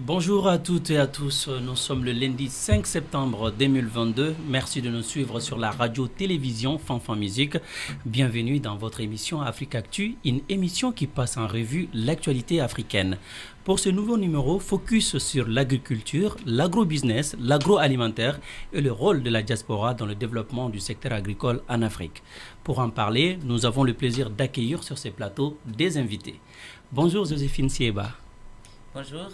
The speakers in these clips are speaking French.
Bonjour à toutes et à tous, nous sommes le lundi 5 septembre 2022. Merci de nous suivre sur la radio-télévision Fanfan Musique. Bienvenue dans votre émission Afrique Actu, une émission qui passe en revue l'actualité africaine. Pour ce nouveau numéro, focus sur l'agriculture, l'agrobusiness, l'agroalimentaire et le rôle de la diaspora dans le développement du secteur agricole en Afrique. Pour en parler, nous avons le plaisir d'accueillir sur ces plateaux des invités. Bonjour Joséphine Sieba. Bonjour.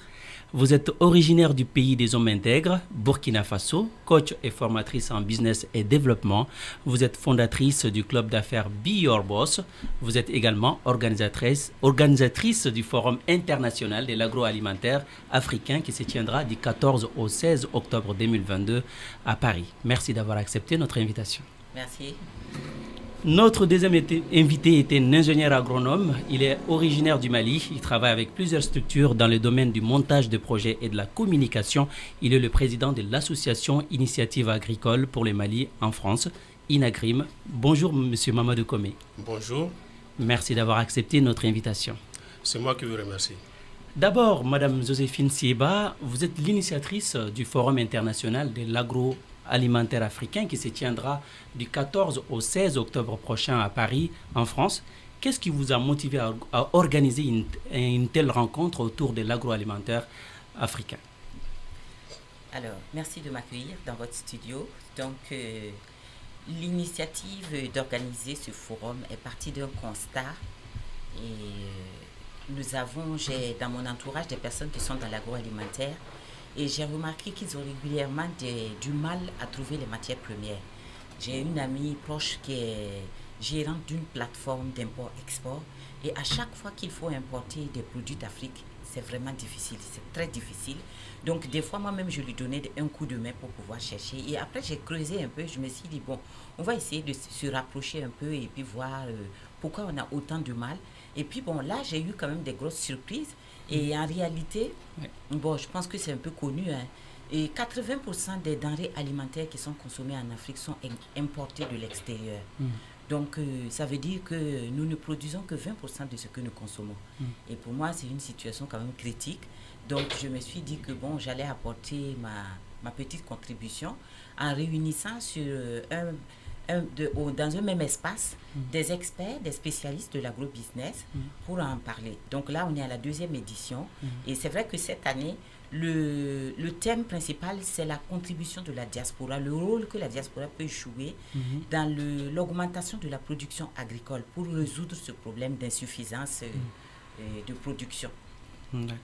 Vous êtes originaire du pays des hommes intègres, Burkina Faso, coach et formatrice en business et développement. Vous êtes fondatrice du club d'affaires Be Your Boss. Vous êtes également organisatrice du Forum international de l'agroalimentaire africain qui se tiendra du 14 au 16 octobre 2022 à Paris. Merci d'avoir accepté notre invitation. Merci. Notre deuxième invité était un ingénieur agronome. Il est originaire du Mali. Il travaille avec plusieurs structures dans le domaine du montage de projets et de la communication. Il est le président de l'association Initiative agricole pour le Mali en France, INAGRIM. Bonjour, monsieur Mamadou Komé. Bonjour. Merci d'avoir accepté notre invitation. C'est moi qui vous remercie. D'abord, madame Joséphine Sieba, vous êtes l'initiatrice du Forum international de l'agroalimentaire africain qui se tiendra du 14 au 16 octobre prochain à Paris, en France. Qu'est-ce qui vous a motivé à organiser une telle rencontre autour de l'agroalimentaire africain? Alors, merci de m'accueillir dans votre studio. Donc, l'initiative d'organiser ce forum est partie d'un constat. Et j'ai dans mon entourage des personnes qui sont dans l'agroalimentaire. Et j'ai remarqué qu'ils ont régulièrement du mal à trouver les matières premières. J'ai une amie proche qui est gérante d'une plateforme d'import-export. Et à chaque fois qu'il faut importer des produits d'Afrique, c'est vraiment difficile, c'est très difficile. Donc des fois, moi-même, je lui donnais un coup de main pour pouvoir chercher. Et après, j'ai creusé un peu, je me suis dit, bon, on va essayer de se rapprocher un peu et puis voir pourquoi on a autant de mal. Et puis bon, là, j'ai eu quand même des grosses surprises. Et en réalité, bon, je pense que c'est un peu connu, hein, et 80% des denrées alimentaires qui sont consommées en Afrique sont importées de l'extérieur. Donc, ça veut dire que nous ne produisons que 20% de ce que nous consommons. Et pour moi, c'est une situation quand même critique. Donc, je me suis dit que bon, j'allais apporter ma petite contribution en réunissant dans un même espace des experts, des spécialistes de l'agrobusiness pour en parler. Donc là, on est à la deuxième édition. Et c'est vrai que cette année, le thème principal, c'est la contribution de la diaspora, le rôle que la diaspora peut jouer dans l'augmentation de la production agricole pour résoudre ce problème d'insuffisance de production.